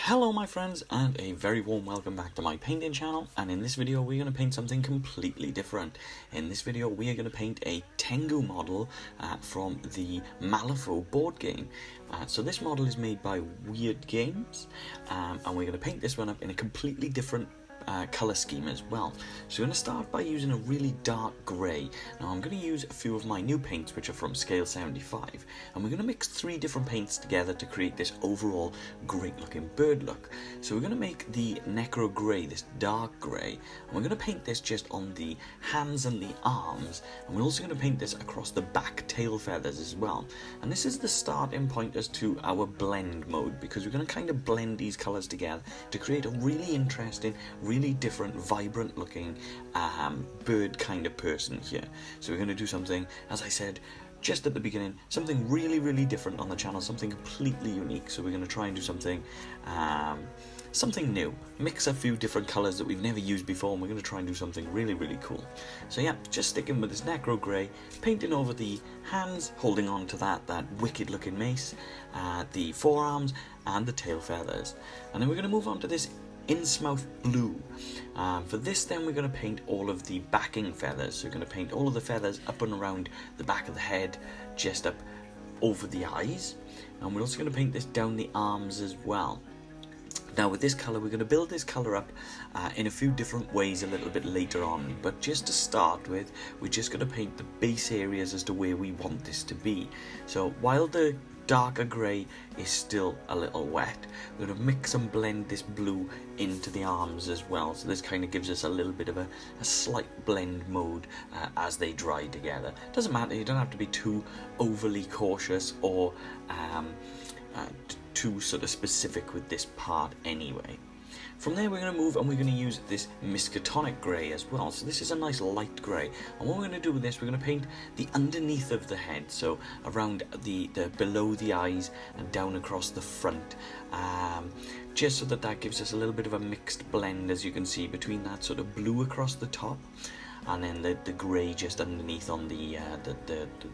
Hello my friends, and a very warm welcome back to my painting channel. And in this video we're going to paint something completely different. In this video we are going to paint a Tengu model from the Malifaux board game. So this model is made by Wyrd games, and we're going to paint this one up in a completely different colour scheme as well. So we're going to start by using a really dark grey. Now I'm going to use a few of my new paints which are from scale 75, and we're going to mix 3 different paints together to create this overall great looking bird look. So we're going to make the Necro Gray, this dark grey, and we're going to paint this just on the hands and the arms, and we're also going to paint this across the back tail feathers as well. And this is the starting point as to our blend mode, because we're going to kind of blend these colours together to create a really interesting, really different, vibrant looking bird kind of person here. So we're going to do something, as I said just at the beginning, something really different on the channel, something completely unique. So we're going to try and do something something new, mix a few different colours that we've never used before, and we're going to try and do something really cool. So yeah, just sticking with this Necro Grey, painting over the hands, holding on to that wicked looking mace, the forearms and the tail feathers. And then we're going to move on to this Innsmouth blue. For this then we're going to paint all of the backing feathers. So we're going to paint all of the feathers up and around the back of the head, just up over the eyes, and we're also going to paint this down the arms as well. Now with this colour, we're going to build this colour up in a few different ways a little bit later on, but just to start with, we're just going to paint the base areas as to where we want this to be. So while the darker grey is still a little wet, we're going to mix and blend this blue into the arms as well. So this kind of gives us a little bit of a slight blend mode as they dry together. Doesn't matter, you don't have to be too overly cautious or too sort of specific with this part anyway. From there we're going to move and we're going to use this Miskatonic Grey as well. So this is a nice light grey, and what we're going to do with this, we're going to paint the underneath of the head, so around the below the eyes and down across the front, just so that gives us a little bit of a mixed blend, as you can see, between that sort of blue across the top and then the grey just underneath on the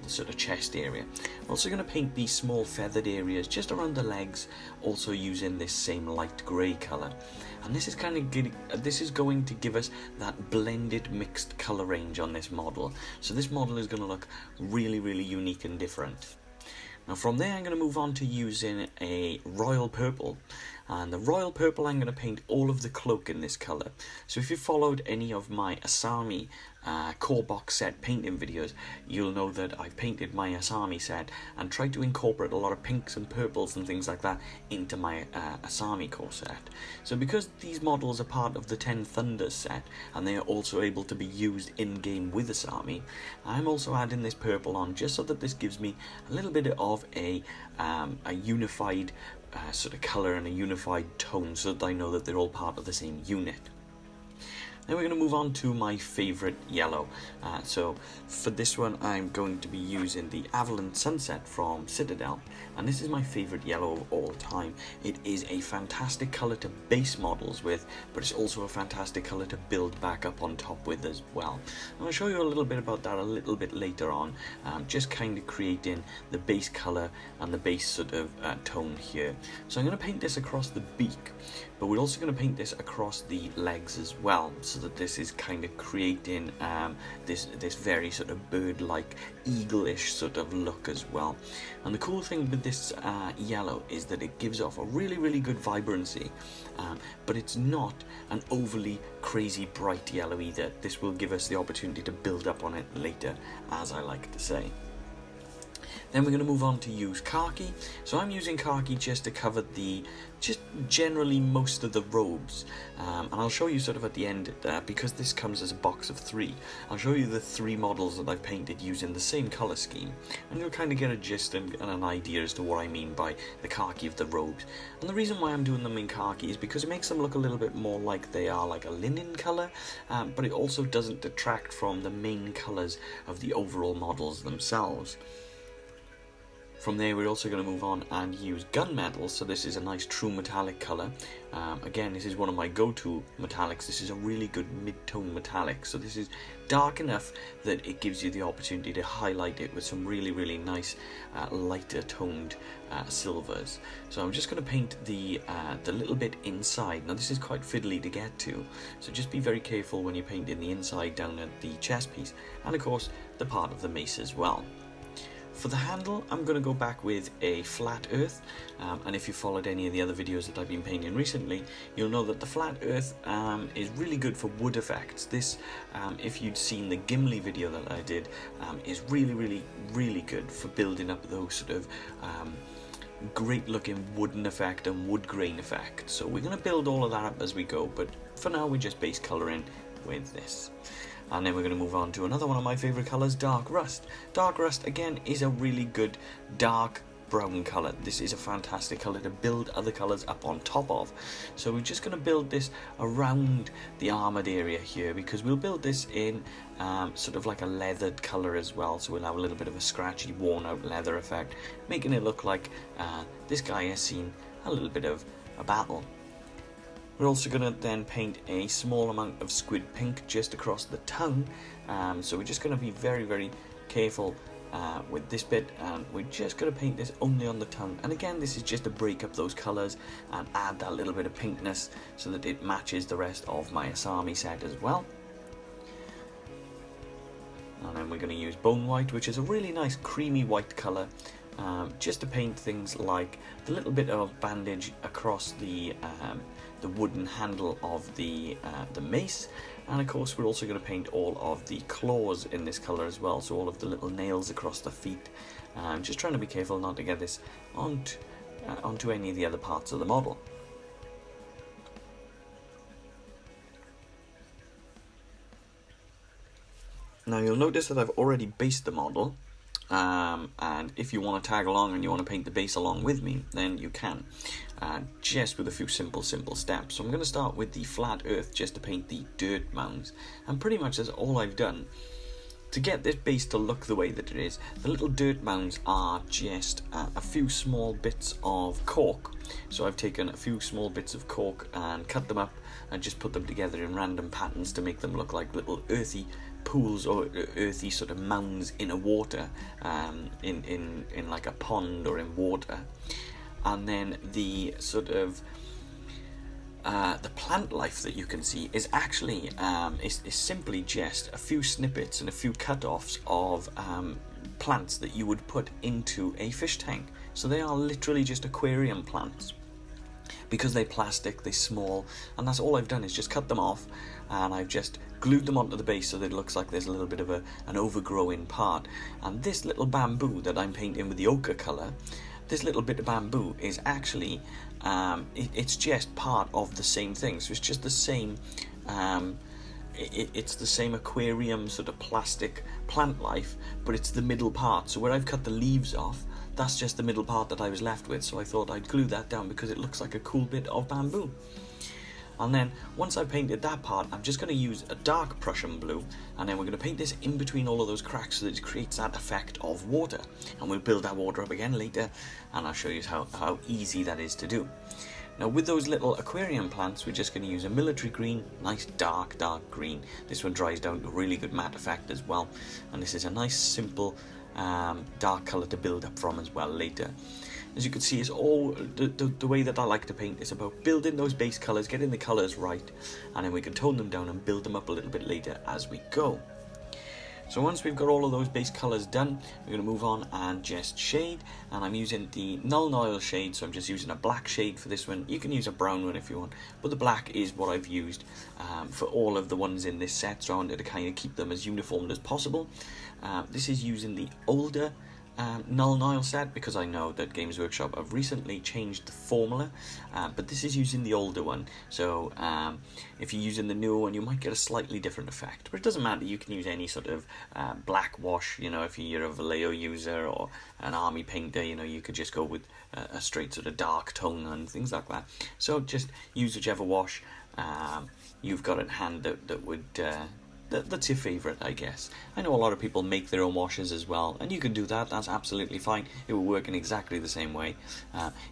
sort of chest area. We're also going to paint these small feathered areas just around the legs, also using this same light grey colour. And this is going to give us that blended mixed colour range on this model. So this model is going to look really unique and different. Now from there I'm going to move on to using a royal purple, and the royal purple I'm going to paint all of the cloak in this colour. So if you followed any of my Asami core box set painting videos, you'll know that I've painted my Asami set and tried to incorporate a lot of pinks and purples and things like that into my Asami core set. So because these models are part of the 10 Thunders set and they are also able to be used in-game with Asami, I'm also adding this purple on just so that this gives me a little bit of a unified sort of colour and a unified tone, so that I know that they're all part of the same unit. Then we're going to move on to my favourite yellow. So for this one I'm going to be using the Avalanche Sunset from Citadel, and this is my favourite yellow of all time. It is a fantastic colour to base models with, but it's also a fantastic colour to build back up on top with as well. And I'll show you a little bit about that a little bit later on, just kind of creating the base colour and the base sort of tone here. So I'm going to paint this across the beak, but we're also going to paint this across the legs as well, so that this is kind of creating this very sort of bird-like, eagle-ish sort of look as well. And the cool thing with this yellow is that it gives off a really good vibrancy, but it's not an overly crazy bright yellow either. This will give us the opportunity to build up on it later, as I like to say. Then we're going to move on to use Khaki. So I'm using Khaki just to cover just generally most of the robes. And I'll show you sort of at the end, because this comes as a box of 3, I'll show you the 3 models that I've painted using the same colour scheme. And you'll kind of get a gist and an idea as to what I mean by the Khaki of the robes. And the reason why I'm doing them in Khaki is because it makes them look a little bit more like they are like a linen colour, but it also doesn't detract from the main colours of the overall models themselves. From there we're also going to move on and use gunmetal, so this is a nice true metallic colour. Again, this is one of my go-to metallics. This is a really good mid-tone metallic, so this is dark enough that it gives you the opportunity to highlight it with some really nice lighter toned silvers. So I'm just going to paint the little bit inside. Now this is quite fiddly to get to, so just be very careful when you're painting the inside down at the chest piece, and of course the part of the mace as well. For the handle, I'm going to go back with a flat earth, and if you followed any of the other videos that I've been painting recently, you'll know that the flat earth is really good for wood effects. This, if you'd seen the Gimli video that I did, is really good for building up those sort of great looking wooden effect and wood grain effect. So we're going to build all of that up as we go, but for now we're just base colouring with this. And then we're going to move on to another one of my favourite colours, Dark Rust. Dark Rust, again, is a really good dark brown colour. This is a fantastic colour to build other colours up on top of. So we're just going to build this around the armoured area here, because we'll build this in sort of like a leathered colour as well. So we'll have a little bit of a scratchy, worn out leather effect, making it look like this guy has seen a little bit of a battle. We're also going to then paint a small amount of squid pink just across the tongue, so we're just going to be very careful with this bit, and we're just going to paint this only on the tongue. And again, this is just to break up those colours and add that little bit of pinkness so that it matches the rest of my Asami set as well. And then we're going to use bone white, which is a really nice creamy white colour, just to paint things like the little bit of bandage across the wooden handle of the mace, and of course we're also going to paint all of the claws in this colour as well, so all of the little nails across the feet. Just trying to be careful not to get this onto any of the other parts of the model. Now you'll notice that I've already based the model, and if you want to tag along and you want to paint the base along with me, then you can, just with a few simple steps. So I'm going to start with the flat earth just to paint the dirt mounds, and pretty much that's all I've done. To get this base to look the way that it is, the little dirt mounds are just a few small bits of cork. So I've taken a few small bits of cork and cut them up and just put them together in random patterns to make them look like little earthy pools or earthy sort of mounds in a water, in like a pond or in water. And then the sort of the plant life that you can see is actually is simply just a few snippets and a few cut-offs of plants that you would put into a fish tank. So they are literally just aquarium plants. Because they're plastic, they're small, and that's all I've done is just cut them off, and I've just glued them onto the base so that it looks like there's a little bit of an overgrowing part. And this little bamboo that I'm painting with the ochre colour, this little bit of bamboo is actually, it's just part of the same thing. So it's just the same, it's the same aquarium sort of plastic plant life, but it's the middle part. So where I've cut the leaves off, that's just the middle part that I was left with, so I thought I'd glue that down because it looks like a cool bit of bamboo. And then once I've painted that part, I'm just going to use a dark Prussian blue, and then we're going to paint this in between all of those cracks so that it creates that effect of water. And we'll build that water up again later, and I'll show you how easy that is to do. Now with those little aquarium plants, we're just going to use a military green, nice dark green. This one dries down to a really good matte effect as well, and this is a nice simple dark colour to build up from as well later. As you can see, it's all the way that I like to paint is about building those base colours, getting the colours right, and then we can tone them down and build them up a little bit later as we go. So once we've got all of those base colours done, we're going to move on and just shade, and I'm using the Null Oil shade, so I'm just using a black shade for this one. You can use a brown one if you want, but the black is what I've used for all of the ones in this set, so I wanted to kind of keep them as uniform as possible. This is using the older Null Oil set, because I know that Games Workshop have recently changed the formula, but this is using the older one, so if you're using the newer one you might get a slightly different effect, but it doesn't matter. You can use any sort of black wash, you know, if you're a Vallejo user or an army painter, you know, you could just go with a straight sort of dark tone and things like that. So just use whichever wash you've got at hand that would that's your favourite, I guess. I know a lot of people make their own washes as well, and you can do that. That's absolutely fine. It will work in exactly the same way.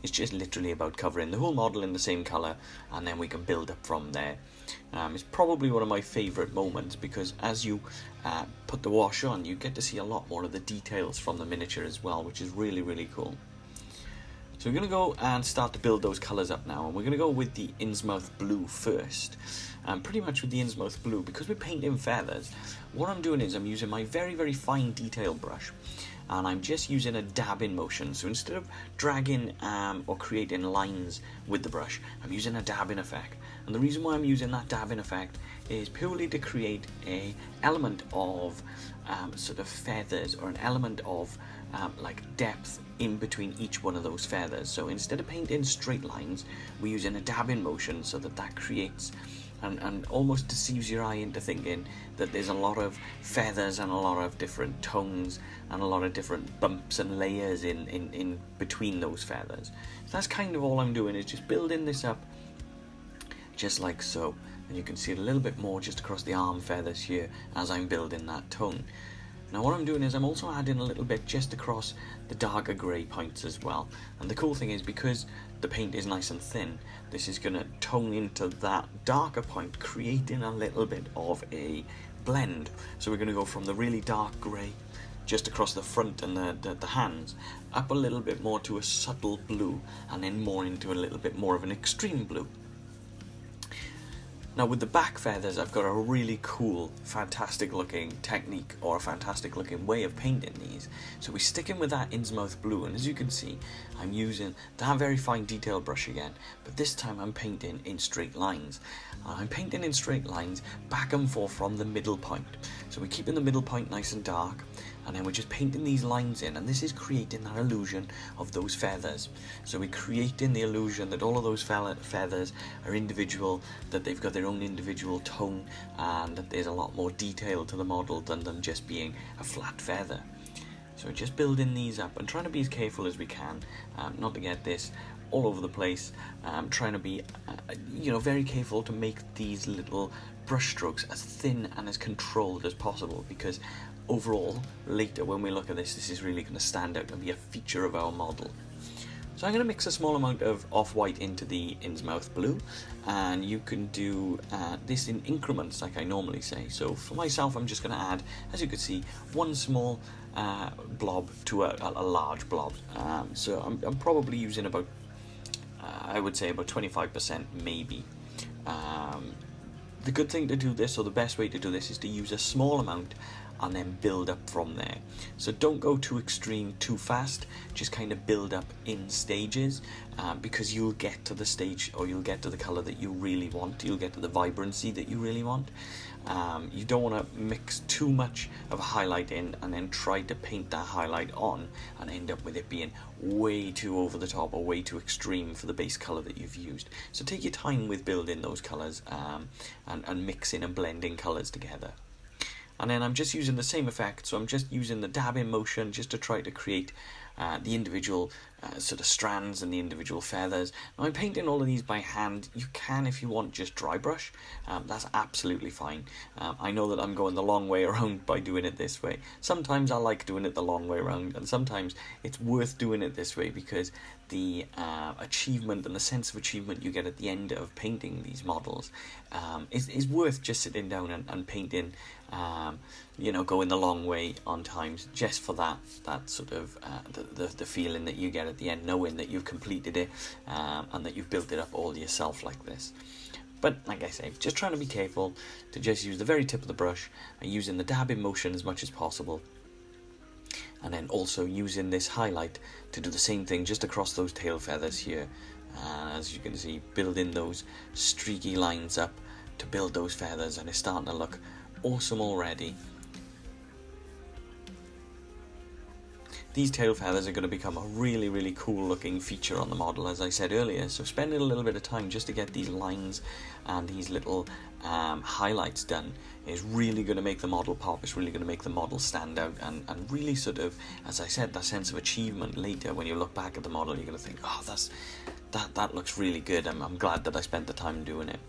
It's just literally about covering the whole model in the same colour, and then we can build up from there. It's probably one of my favourite moments, because as you put the wash on, you get to see a lot more of the details from the miniature as well, which is really, really cool. So we're going to go and start to build those colours up now, and we're going to go with the Innsmouth Blue first. Pretty much with the Innsmouth Blue, because we're painting feathers, what I'm doing is I'm using my very, very fine detail brush, and I'm just using a dabbing motion. So instead of dragging or creating lines with the brush, I'm using a dabbing effect. And the reason why I'm using that dabbing effect is purely to create an element of sort of feathers, or an element of like depth in between each one of those feathers. So instead of painting straight lines, we're using a dabbing motion, so that creates and almost deceives your eye into thinking that there's a lot of feathers and a lot of different tones and a lot of different bumps and layers in between those feathers. So that's kind of all I'm doing, is just building this up just like so. And you can see it a little bit more just across the arm feathers here as I'm building that tone. Now what I'm doing is I'm also adding a little bit just across the darker grey points as well. And the cool thing is, because the paint is nice and thin, this is going to tone into that darker point, creating a little bit of a blend. So we're going to go from the really dark grey just across the front and the hands, up a little bit more to a subtle blue, and then more into a little bit more of an extreme blue. Now with the back feathers, I've got a really cool, fantastic looking technique, or a fantastic looking way of painting these. So we're sticking with that Innsmouth Blue, and as you can see, I'm using that very fine detail brush again, but this time I'm painting in straight lines. I'm painting in straight lines back and forth from the middle point. So we're keeping the middle point nice and dark, and then we're just painting these lines in, and this is creating that illusion of those feathers. So we're creating the illusion that all of those feathers are individual, that they've got their own individual tone, and that there's a lot more detail to the model than them just being a flat feather. So we're just building these up and trying to be as careful as we can, not to get this all over the place, trying to be very careful to make these little brush strokes as thin and as controlled as possible, because overall, later when we look at this, this is really going to stand out and be a feature of our model. So I'm going to mix a small amount of off-white into the Innsmouth Blue, and you can do this in increments like I normally say. So for myself, I'm just going to add, as you can see, one small blob to a large blob. So I'm probably using about, I would say about 25% maybe. The good thing to do this, or the best way to do this, is to use a small amount and then build up from there. So don't go too extreme too fast, just kind of build up in stages, because you'll get to the stage, or you'll get to the colour that you really want, you'll get to the vibrancy that you really want. You don't want to mix too much of a highlight in and then try to paint that highlight on and end up with it being way too over the top or way too extreme for the base colour that you've used. So take your time with building those colours and mixing and blending colours together. And then I'm just using the same effect, so I'm just using the dabbing motion just to try to create the individual sort of strands and the individual feathers. Now I'm painting all of these by hand. You can, if you want, just dry brush. That's absolutely fine. I know that I'm going the long way around by doing it this way. Sometimes I like doing it the long way around, and sometimes it's worth doing it this way, because the achievement and the sense of achievement you get at the end of painting these models is worth just sitting down and painting, going the long way on times, just for that sort of the feeling that you get at the end, knowing that you've completed it and that you've built it up all yourself like this. But like I say, just trying to be careful to just use the very tip of the brush and using the dabbing motion as much as possible. And then also using this highlight to do the same thing just across those tail feathers here. As you can see, building those streaky lines up to build those feathers, and it's starting to look awesome already. These tail feathers are going to become a really, really cool looking feature on the model, as I said earlier, so spending a little bit of time just to get these lines and these little highlights done is really going to make the model pop. It's really going to make the model stand out, and really sort of, as I said, that sense of achievement later when you look back at the model, you're going to think, oh, that looks really good. I'm glad that I spent the time doing it.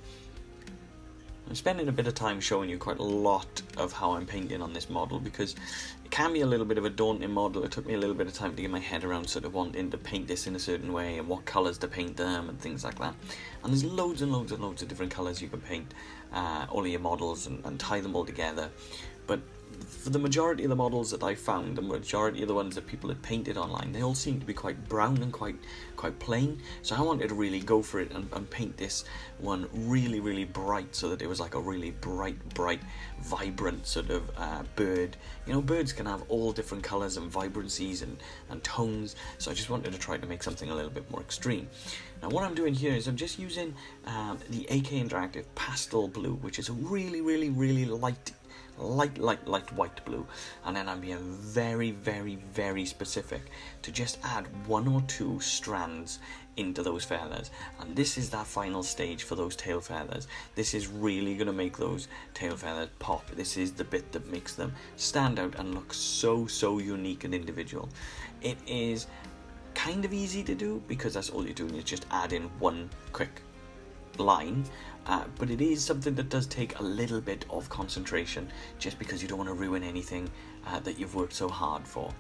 I'm spending a bit of time showing you quite a lot of how I'm painting on this model, because it can be a little bit of a daunting model. It took me a little bit of time to get my head around sort of wanting to paint this in a certain way and what colours to paint them and things like that. And there's loads and loads and loads of different colours you can paint all of your models and tie them all together. But for the majority of the models that I found, the majority of the ones that people had painted online, they all seem to be quite brown and quite plain. So I wanted to really go for it and paint this one really, really bright, so that it was like a really bright, vibrant sort of bird. You know, birds can have all different colours and vibrancies and tones, so I just wanted to try to make something a little bit more extreme. Now what I'm doing here is I'm just using the AK Interactive Pastel Blue, which is a really, really, really light white blue, and then I'm being very, very, very specific to just add 1 or 2 strands into those feathers, and this is that final stage for those tail feathers. This is really going to make those tail feathers pop. This is the bit that makes them stand out and look so unique and individual. It is kind of easy to do, because that's all you're doing is just add in one quick line, but it is something that does take a little bit of concentration, just because you don't want to ruin anything that you've worked so hard for.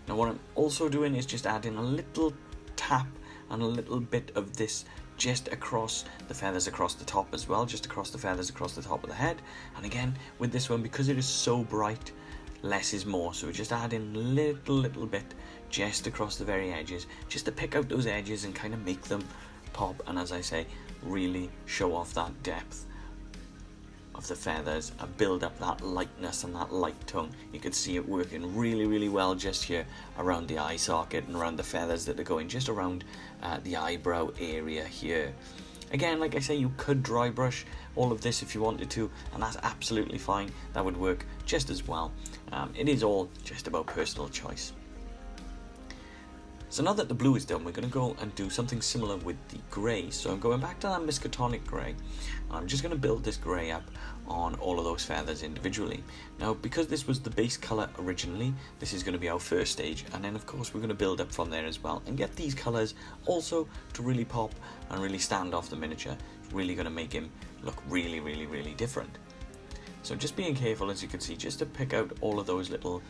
Now what I'm also doing is just adding a little tap and a little bit of this just across the feathers across the top as well, just across the feathers across the top of the head. And again, with this one, because it is so bright, less is more, so we're just adding little bit just across the very edges, just to pick out those edges and kind of make them pop, and as I say, really show off that depth of the feathers and build up that lightness and that light tone. You can see it working really well just here around the eye socket and around the feathers that are going just around the eyebrow area here. Again, like I say, you could dry brush all of this if you wanted to, and that's absolutely fine. That would work just as well. It is all just about personal choice. So now that the blue is done, we're going to go and do something similar with the grey. So I'm going back to that Miskatonic grey, and I'm just going to build this grey up on all of those feathers individually. Now, because this was the base colour originally, this is going to be our first stage, and then of course we're going to build up from there as well, and get these colours also to really pop and really stand off the miniature. It's really going to make him look really different. So just being careful, as you can see, just to pick out all of those little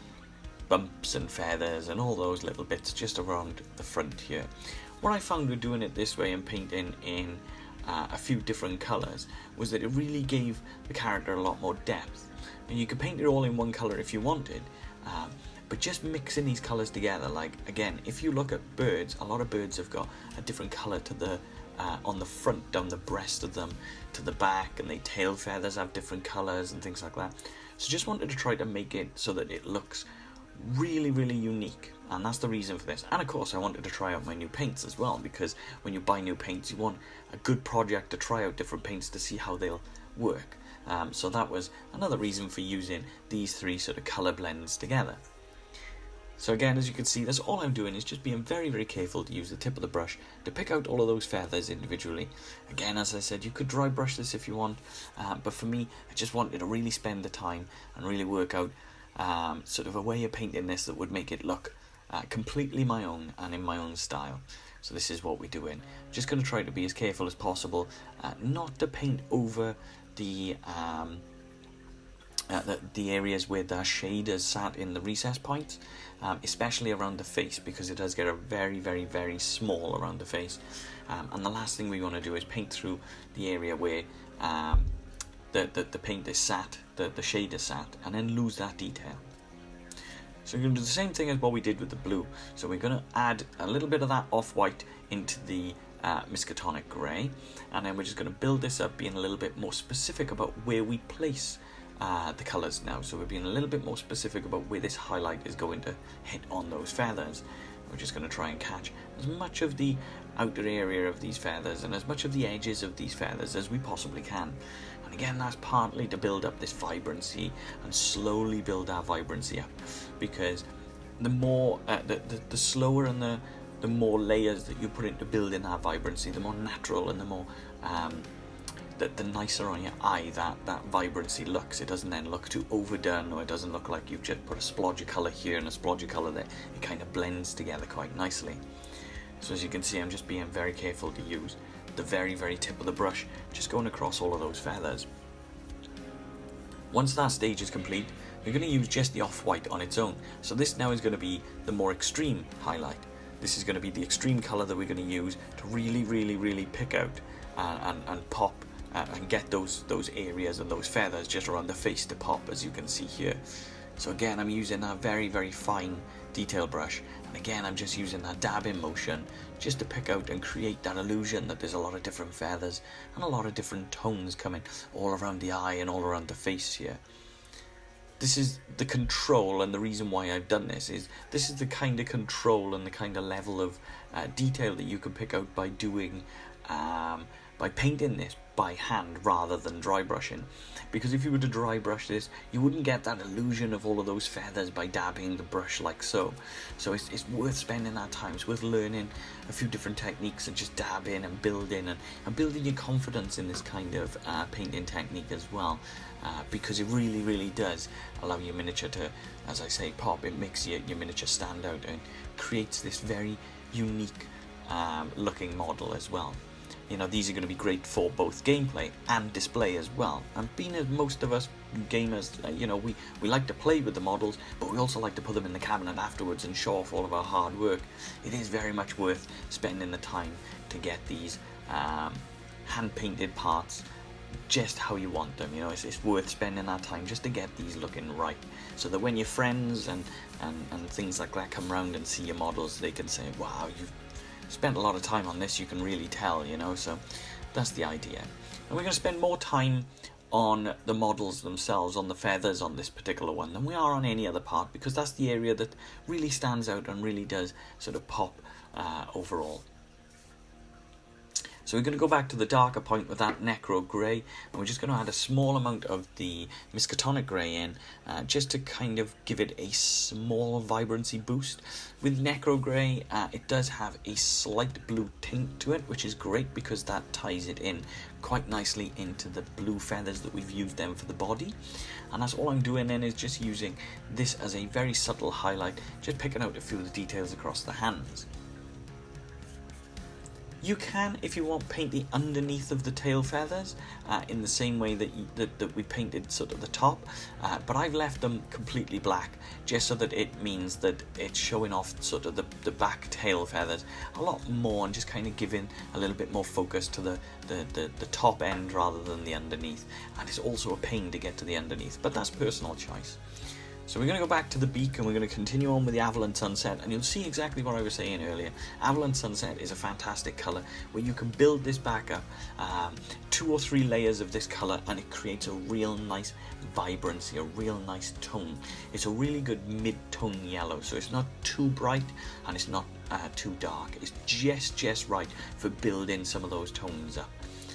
bumps and feathers and all those little bits just around the front here. What I found with doing it this way and painting in a few different colours was that it really gave the character a lot more depth. And you could paint it all in one colour if you wanted, but just mixing these colours together, like again, if you look at birds, a lot of birds have got a different colour to the on the front, down the breast of them, to the back, and the tail feathers have different colours and things like that. So just wanted to try to make it so that it looks really unique, and that's the reason for this. And of course I wanted to try out my new paints as well, because when you buy new paints you want a good project to try out different paints to see how they'll work. So that was another reason for using these 3 sort of colour blends together. So again, as you can see, that's all I'm doing is just being very careful to use the tip of the brush to pick out all of those feathers individually. Again, as I said, you could dry brush this if you want, but for me, I just wanted to really spend the time and really work out sort of a way of painting this that would make it look completely my own and in my own style. So this is what we're doing. Just going to try to be as careful as possible, not to paint over the areas where the shade is sat in the recess points, especially around the face, because it does get a very small around the face. And the last thing we want to do is paint through the area where the paint is sat, the shade is sat, and then lose that detail. So we're going to do the same thing as what we did with the blue. So we're going to add a little bit of that off-white into the Miskatonic grey, and then we're just going to build this up, being a little bit more specific about where we place the colours now. So we're being a little bit more specific about where this highlight is going to hit on those feathers. We're just going to try and catch as much of the outer area of these feathers and as much of the edges of these feathers as we possibly can. And again, that's partly to build up this vibrancy and slowly build our vibrancy up, because the more the slower and the more layers that you put into building that vibrancy, the more natural and the more the nicer on your eye that vibrancy looks. It doesn't then look too overdone, or it doesn't look like you've just put a splodge of colour here and a splodge of colour there. It kind of blends together quite nicely. So as you can see, I'm just being very careful to use the very tip of the brush, just going across all of those feathers. Once that stage is complete, we're going to use just the off-white on its own. So this now is going to be the more extreme highlight. This is going to be the extreme colour that we're going to use to really pick out and pop and get those areas and those feathers just around the face to pop, as you can see here. So again, I'm using that very fine detail brush, and again I'm just using that dabbing motion just to pick out and create that illusion that there's a lot of different feathers and a lot of different tones coming all around the eye and all around the face here. This is the control, and the reason why I've done this is the kind of control and the kind of level of detail that you can pick out by doing by painting this by hand rather than dry brushing. Because if you were to dry brush this, you wouldn't get that illusion of all of those feathers by dabbing the brush like so. So it's worth spending that time. It's worth learning a few different techniques and just dabbing and building your confidence in this kind of painting technique as well. Because it really does allow your miniature to, as I say, pop. It makes your miniature stand out and creates this very unique looking model as well. You know, these are going to be great for both gameplay and display as well. And being as most of us gamers, you know, we like to play with the models, but we also like to put them in the cabinet afterwards and show off all of our hard work. It is very much worth spending the time to get these hand-painted parts just how you want them. You know, it's worth spending that time just to get these looking right, so that when your friends and things like that come around and see your models, they can say, wow, you've spent a lot of time on this, you can really tell, you know. So that's the idea. And we're going to spend more time on the models themselves, on the feathers on this particular one, than we are on any other part, because that's the area that really stands out and really does sort of pop overall. So we're going to go back to the darker point with that Necro Gray, and we're just going to add a small amount of the Miskatonic Gray in, just to kind of give it a small vibrancy boost. With Necro Gray, it does have a slight blue tint to it, which is great because that ties it in quite nicely into the blue feathers that we've used them for the body. And that's all I'm doing then, is just using this as a very subtle highlight, just picking out a few of the details across the hands. You can, if you want, paint the underneath of the tail feathers in the same way that we painted sort of the top, but I've left them completely black, just so that it means that it's showing off sort of the back tail feathers a lot more, and just kind of giving a little bit more focus to the top end rather than the underneath. And it's also a pain to get to the underneath, but that's personal choice. So we're going to go back to the beak, and we're going to continue on with the Avalanche Sunset, and you'll see exactly what I was saying earlier. Avalanche Sunset is a fantastic colour where you can build this back up, 2 or 3 layers of this colour, and it creates a real nice vibrancy, a real nice tone. It's a really good mid-tone yellow, so it's not too bright and it's not too dark. It's just right for building some of those tones up.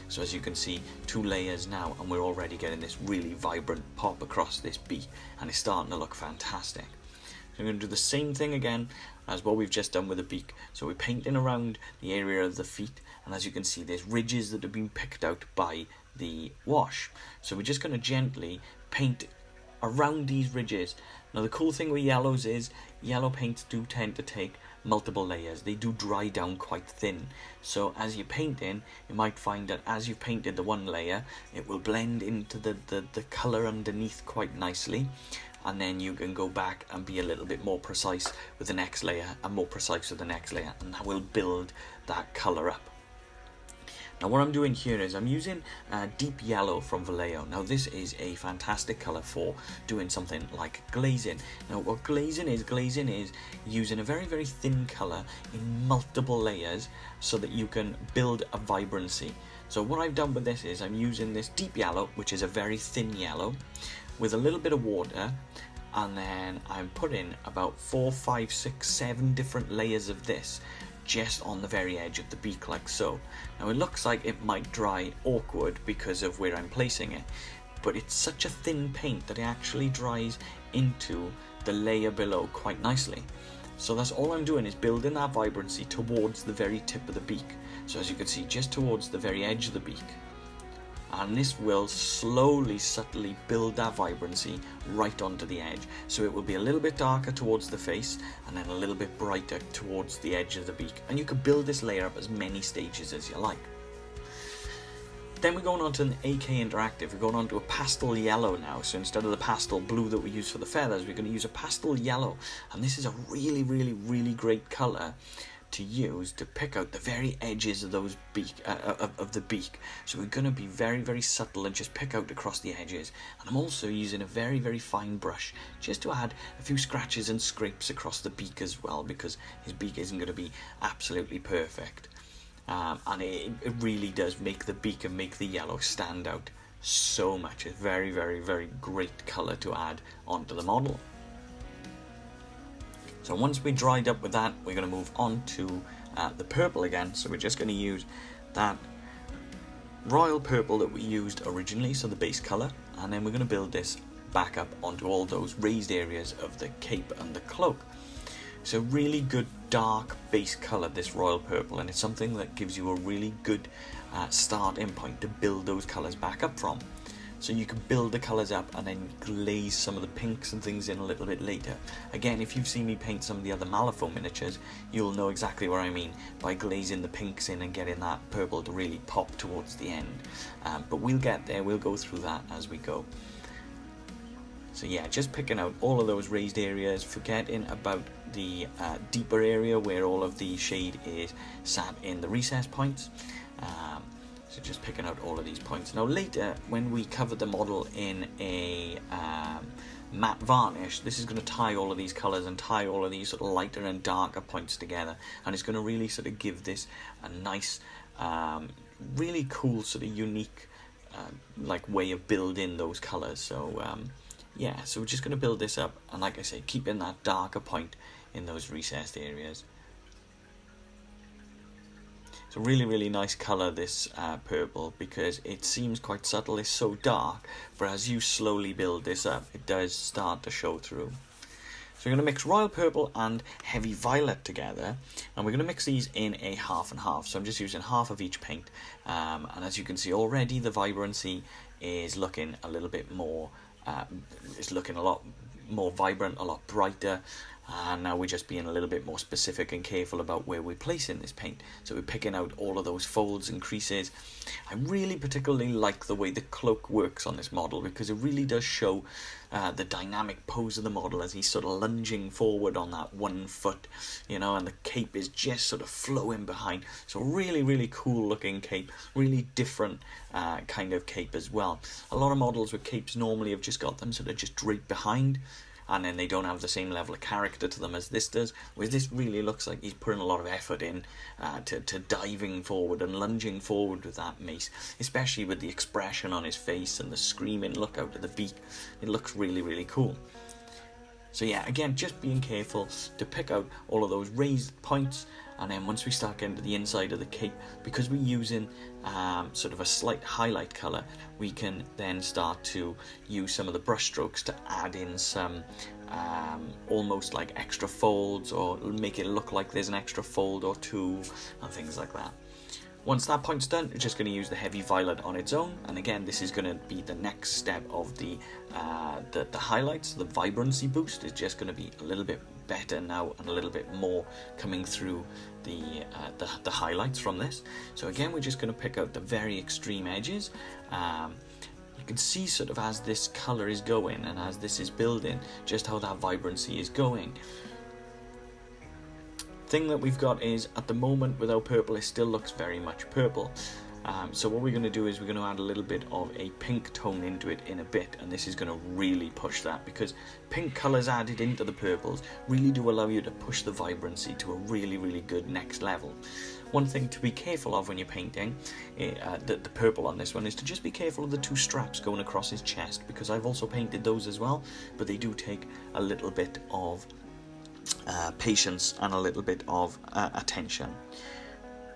So as you can see, 2 layers now, and we're already getting this really vibrant pop across this beak, and it's starting to look fantastic. So we're going to do the same thing again as what we've just done with the beak. So we're painting around the area of the feet, and as you can see, there's ridges that have been picked out by the wash. So we're just going to gently paint around these ridges. Now the cool thing with yellows is yellow paints do tend to take multiple layers. They do dry down quite thin, so as you're painting, you might find that as you've painted the one layer, it will blend into the colour underneath quite nicely, and then you can go back and be a little bit more precise with the next layer and more precise with the next layer, and that will build that colour up. Now what I'm doing here is I'm using deep yellow from Vallejo. Now this is a fantastic colour for doing something like glazing. Now what glazing is using a very thin colour in multiple layers so that you can build a vibrancy. So what I've done with this is I'm using this deep yellow, which is a very thin yellow, with a little bit of water, and then I'm putting about 4, 5, 6, 7 different layers of this just on the very edge of the beak, like so. Now it looks like it might dry awkward because of where I'm placing it, but it's such a thin paint that it actually dries into the layer below quite nicely. So that's all I'm doing, is building that vibrancy towards the very tip of the beak. So as you can see, just towards the very edge of the beak. And this will slowly, subtly build that vibrancy right onto the edge. So it will be a little bit darker towards the face, and then a little bit brighter towards the edge of the beak. And you can build this layer up as many stages as you like. Then we're going on to an AK Interactive. We're going on to a pastel yellow now. So instead of the pastel blue that we use for the feathers, we're going to use a pastel yellow. And this is a really, really, really great colour to use to pick out the very edges of those of the beak. So we're going to be very, very subtle and just pick out across the edges. And I'm also using a very, very fine brush just to add a few scratches and scrapes across the beak as well, because his beak isn't going to be absolutely perfect. And it really does make the beak and make the yellow stand out so much. It's very, very, very great colour to add onto the model. So once we dried up with that, we're going to move on to the purple again. So we're just going to use that royal purple that we used originally, so the base colour, and then we're going to build this back up onto all those raised areas of the cape and the cloak. So really good dark base colour, this royal purple, and it's something that gives you a really good starting point to build those colours back up from. So you can build the colours up and then glaze some of the pinks and things in a little bit later. Again, if you've seen me paint some of the other Malifaux miniatures, you'll know exactly what I mean by glazing the pinks in and getting that purple to really pop towards the end. But we'll get there, we'll go through that as we go. So yeah, just picking out all of those raised areas, forgetting about the deeper area where all of the shade is sat in the recess points. So just picking out all of these points. Now later, when we cover the model in a matte varnish, this is going to tie all of these colours and tie all of these sort of lighter and darker points together, and it's going to really sort of give this a nice, really cool sort of unique like way of building those colours. So yeah, so we're just going to build this up, and like I say, keeping that darker point in those recessed areas. It's a really, really nice colour, this purple, because it seems quite subtle, it's so dark, but as you slowly build this up, it does start to show through. So we're going to mix royal purple and heavy violet together, and we're going to mix these in a half and half. So I'm just using half of each paint, and as you can see already, the vibrancy is looking a little bit more, it's looking a lot more vibrant, a lot brighter. And now we're just being a little bit more specific and careful about where we're placing this paint. So we're picking out all of those folds and creases. I really particularly like the way the cloak works on this model, because it really does show the dynamic pose of the model as he's sort of lunging forward on that 1 foot, you know, and the cape is just sort of flowing behind. So really, really cool looking cape, really different kind of cape as well. A lot of models with capes normally have just got them sort of just draped behind, and then they don't have the same level of character to them as this does, whereas this really looks like he's putting a lot of effort in to diving forward and lunging forward with that mace, especially with the expression on his face and the screaming look out of the beak. It looks really, really cool. So yeah, again, just being careful to pick out all of those raised points, and then once we start getting to the inside of the cape, because we're using sort of a slight highlight colour, we can then start to use some of the brush strokes to add in some almost like extra folds, or make it look like there's an extra fold or two and things like that. Once that point's done, we're just going to use the heavy violet on its own, and again, this is going to be the next step of the highlights. The vibrancy boost is just going to be a little bit better now, and a little bit more coming through the highlights from this. So again, we're just going to pick out the very extreme edges. You can see sort of as this colour is going and as this is building, just how that vibrancy is going. Thing that we've got is, at the moment without purple, it still looks very much purple. So what we're going to do is we're going to add a little bit of a pink tone into it in a bit, and this is going to really push that, because pink colours added into the purples really do allow you to push the vibrancy to a really, really good next level. One thing to be careful of when you're painting the purple on this one is to just be careful of the two straps going across his chest, because I've also painted those as well, but they do take a little bit of patience and a little bit of attention.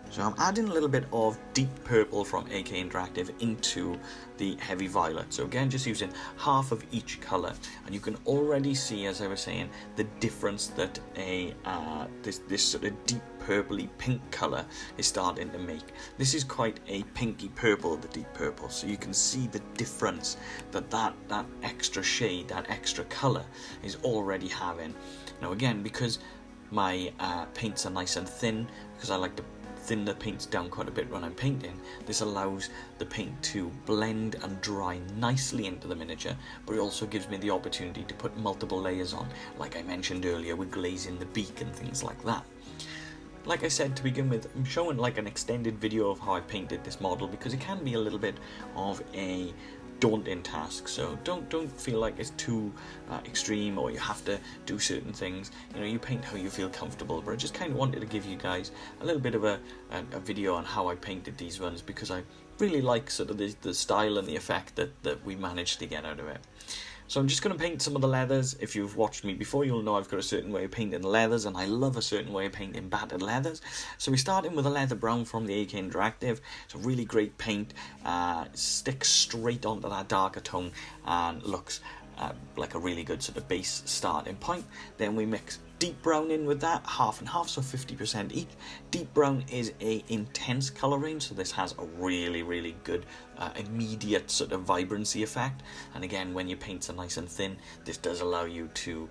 So I'm adding a little bit of deep purple from AK Interactive into the heavy violet. So again, just using half of each colour, and you can already see, as I was saying, the difference that this sort of deep purpley pink colour is starting to make. This is quite a pinky purple, the deep purple, so you can see the difference that extra shade, that extra colour is already having. Now again, because my paints are nice and thin, because I like to thin the paints down quite a bit when I'm painting, this allows the paint to blend and dry nicely into the miniature, but it also gives me the opportunity to put multiple layers on, like I mentioned earlier with glazing the beak and things like that. Like I said to begin with, I'm showing like an extended video of how I painted this model because it can be a little bit of a daunting task, so don't feel like it's too extreme or you have to do certain things. You know, you paint how you feel comfortable, but I just kind of wanted to give you guys a little bit of a video on how I painted these ones because I really like sort of the style and the effect that we managed to get out of it. So I'm just going to paint some of the leathers. If you've watched me before, you'll know I've got a certain way of painting leathers, and I love a certain way of painting battered leathers. So we're starting with a leather brown from the AK Interactive. It's a really great paint. Sticks straight onto that darker tone and looks like a really good sort of base starting point. Then we mix deep brown in with that, half and half, so 50% each. Deep brown is a intense colour range, so this has a really good immediate sort of vibrancy effect. And again, when your paints are nice and thin, this does allow you to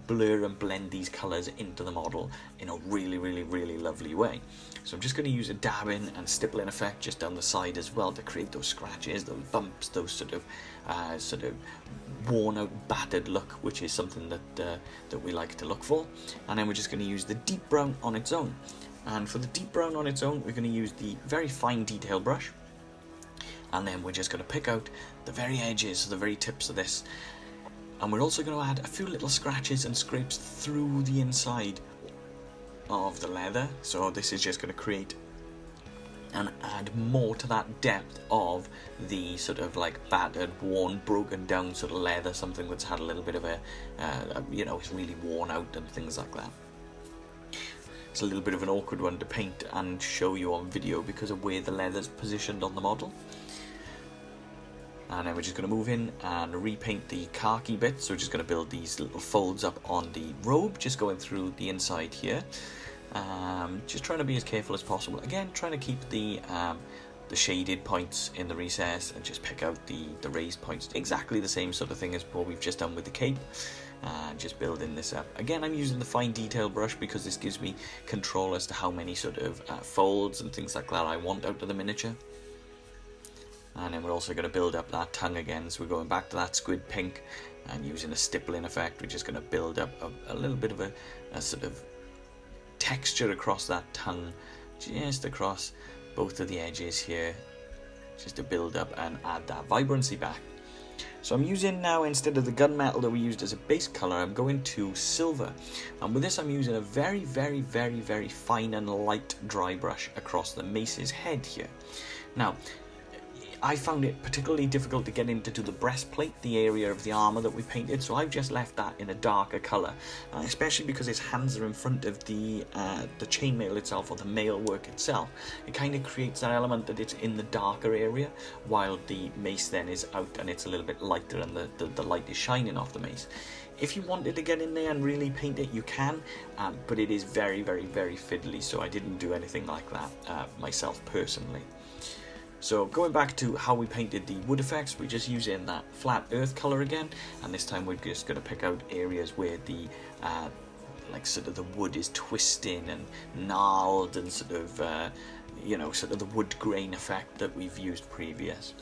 blur and blend these colours into the model in a really lovely way. So I'm just going to use a dabbing and stippling effect just down the side as well to create those scratches, those bumps, those sort of worn out, battered look, which is something that we like to look for. And then we're just going to use the deep brown on its own. And for the deep brown on its own, we're going to use the very fine detail brush. And then we're just going to pick out the very edges, the very tips of this. And we're also going to add a few little scratches and scrapes through the inside of the leather. So this is just going to create and add more to that depth of the sort of like battered, worn, broken down sort of leather, something that's had a little bit of you know, it's really worn out and things like that. It's a little bit of an awkward one to paint and show you on video because of where the leather's positioned on the model. And then we're just going to move in and repaint the khaki bit. So we're just going to build these little folds up on the robe, just going through the inside here. Just trying to be as careful as possible. Again, trying to keep the shaded points in the recess and just pick out the raised points. Exactly the same sort of thing as what we've just done with the cape. Just building this up. Again, I'm using the fine detail brush because this gives me control as to how many sort of folds and things like that I want out of the miniature. And then we're also going to build up that tongue again, so we're going back to that squid pink and using a stippling effect. We're just going to build up a little bit of a sort of texture across that tongue, just across both of the edges here, just to build up and add that vibrancy back. So I'm using now, instead of the gunmetal that we used as a base colour, I'm going to silver. And with this I'm using a very fine and light dry brush across the mace's head here. Now, I found it particularly difficult to get into the breastplate, the area of the armour that we painted, so I've just left that in a darker colour, especially because his hands are in front of the chainmail itself, or the mail work itself. It kind of creates that element that it's in the darker area, while the mace then is out and it's a little bit lighter and the light is shining off the mace. If you wanted to get in there and really paint it, you can, but it is very fiddly, so I didn't do anything like that myself personally. So going back to how we painted the wood effects, we're just using that flat earth colour again, and this time we're just going to pick out areas where the like sort of the wood is twisting and gnarled and sort of you know, sort of the wood grain effect that we've used previous.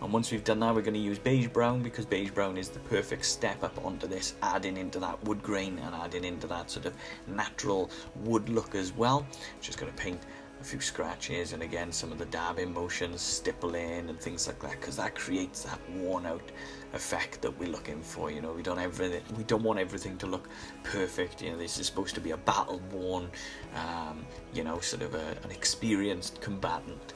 And once we've done that, we're going to use beige brown, because beige brown is the perfect step up onto this, adding into that wood grain and adding into that sort of natural wood look as well. Just going to paint a few scratches and again some of the dabbing motions, stippling and things like that, because that creates that worn out effect that we're looking for. You know, we don't want everything to look perfect. You know, this is supposed to be a battle worn, you know, sort of an experienced combatant.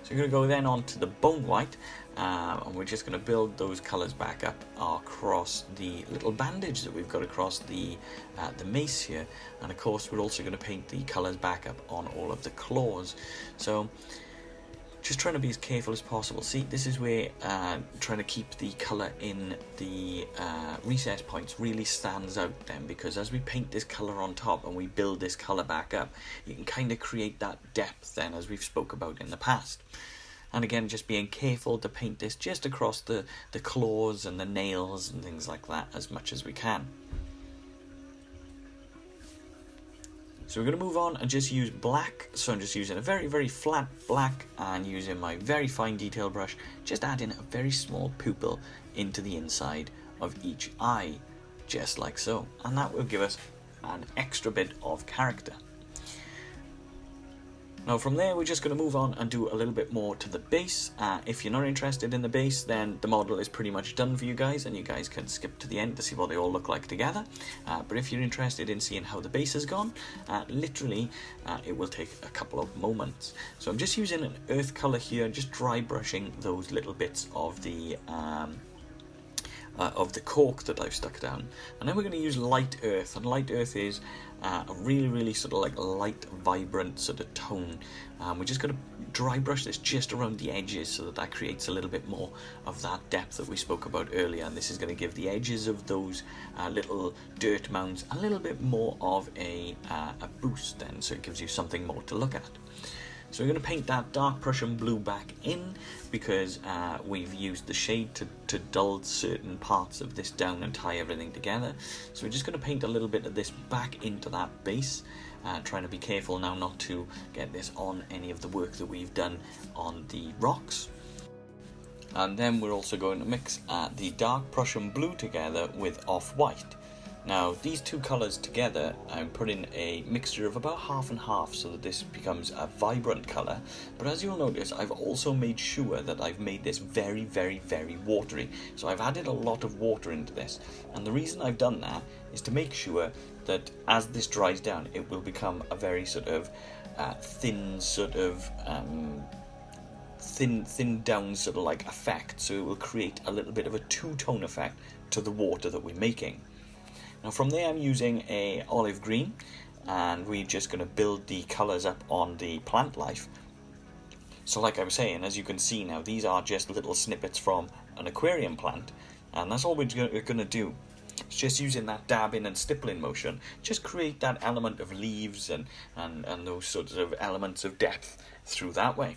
So we're going to go then on to the bone white, and we're just going to build those colours back up across the little bandage that we've got across the mace here. And of course we're also going to paint the colours back up on all of the claws. So just trying to be as careful as possible. See, this is where trying to keep the colour in the recess points really stands out then, because as we paint this colour on top and we build this colour back up, you can kind of create that depth then, as we've spoke about in the past. And again, just being careful to paint this just across the claws and the nails and things like that as much as we can. So we're going to move on and just use black. So I'm just using a very, very flat black and using my very fine detail brush, just adding a very small pupil into the inside of each eye, just like so. And that will give us an extra bit of character. Now from there we're just going to move on and do a little bit more to the base. If you're not interested in the base, then the model is pretty much done for you guys, and you guys can skip to the end to see what they all look like together. But if you're interested in seeing how the base has gone, literally it will take a couple of moments. So I'm just using an earth colour here, just dry brushing those little bits of the cork that I've stuck down, and then we're going to use light earth, and light earth is a really, really sort of like light, vibrant sort of tone. We're just going to dry brush this just around the edges so that creates a little bit more of that depth that we spoke about earlier, and this is going to give the edges of those little dirt mounds a little bit more of a boost then, so it gives you something more to look at. So we're going to paint that dark Prussian blue back in, because we've used the shade to dull certain parts of this down and tie everything together. So we're just going to paint a little bit of this back into that base, trying to be careful now not to get this on any of the work that we've done on the rocks. And then we're also going to mix the dark Prussian blue together with off-white. Now these two colours together, I'm putting a mixture of about half and half so that this becomes a vibrant colour, but as you'll notice I've also made sure that I've made this very, very, very watery. So I've added a lot of water into this, and the reason I've done that is to make sure that as this dries down it will become a very sort of thin sort of thin down sort of like effect, so it will create a little bit of a two-tone effect to the water that we're making. Now from there I'm using a olive green, and we're just going to build the colours up on the plant life. So like I was saying, as you can see now, these are just little snippets from an aquarium plant, and that's all we're going to do. It's just using that dabbing and stippling motion, just create that element of leaves and those sorts of elements of depth through that way.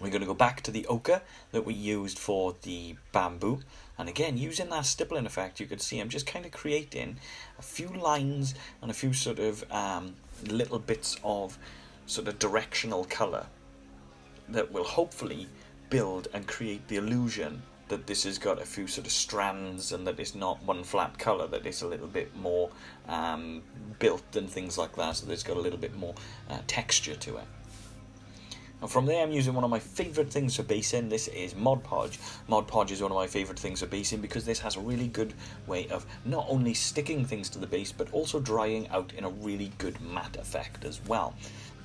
We're going to go back to the ochre that we used for the bamboo, and again using that stippling effect, you can see I'm just kind of creating a few lines and a few sort of little bits of sort of directional colour that will hopefully build and create the illusion that this has got a few sort of strands and that it's not one flat colour, that it's a little bit more built and things like that, so there's got a little bit more texture to it. And from there I'm using one of my favourite things for basing. This is Mod Podge. Mod Podge is one of my favourite things for basing because this has a really good way of not only sticking things to the base but also drying out in a really good matte effect as well.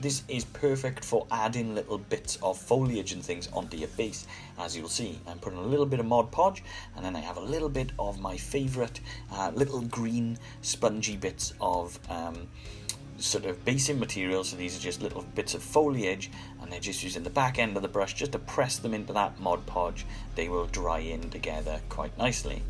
This is perfect for adding little bits of foliage and things onto your base. As you'll see, I'm putting a little bit of Mod Podge, and then I have a little bit of my favourite little green spongy bits of sort of basing material. So these are just little bits of foliage, and they're just using the back end of the brush just to press them into that Mod Podge. They will dry in together quite nicely.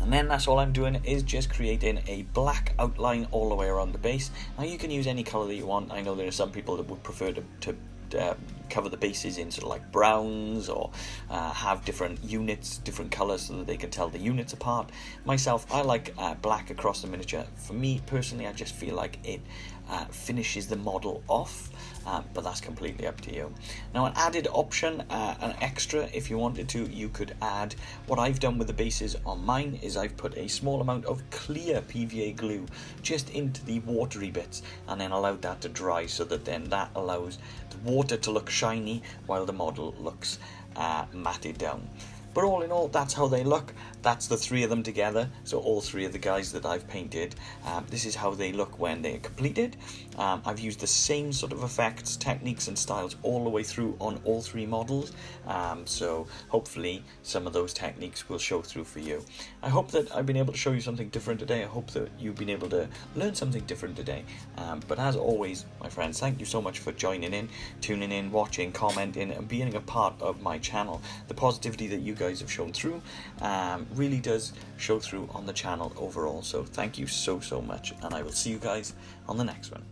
And then that's all I'm doing, is just creating a black outline all the way around the base. Now you can use any colour that you want. I know there are some people that would prefer to cover the bases in sort of like browns, or have different units, different colours, so that they can tell the units apart. Myself, I like black across the miniature. For me personally, I just feel like it finishes the model off, but that's completely up to you. Now an added option, an extra, if you wanted to, you could add, what I've done with the bases on mine is I've put a small amount of clear PVA glue just into the watery bits, and then allowed that to dry, so that then that allows the water to look shiny while the model looks matted down. But all in all, that's how they look. That's the three of them together. So all three of the guys that I've painted, this is how they look when they're completed. I've used the same sort of effects, techniques and styles all the way through on all three models. So hopefully some of those techniques will show through for you. I hope that I've been able to show you something different today. I hope that you've been able to learn something different today. But as always, my friends, thank you so much for joining in, tuning in, watching, commenting and being a part of my channel. The positivity that you guys have shown through really does show through on the channel overall. So thank you so much, and I will see you guys on the next one.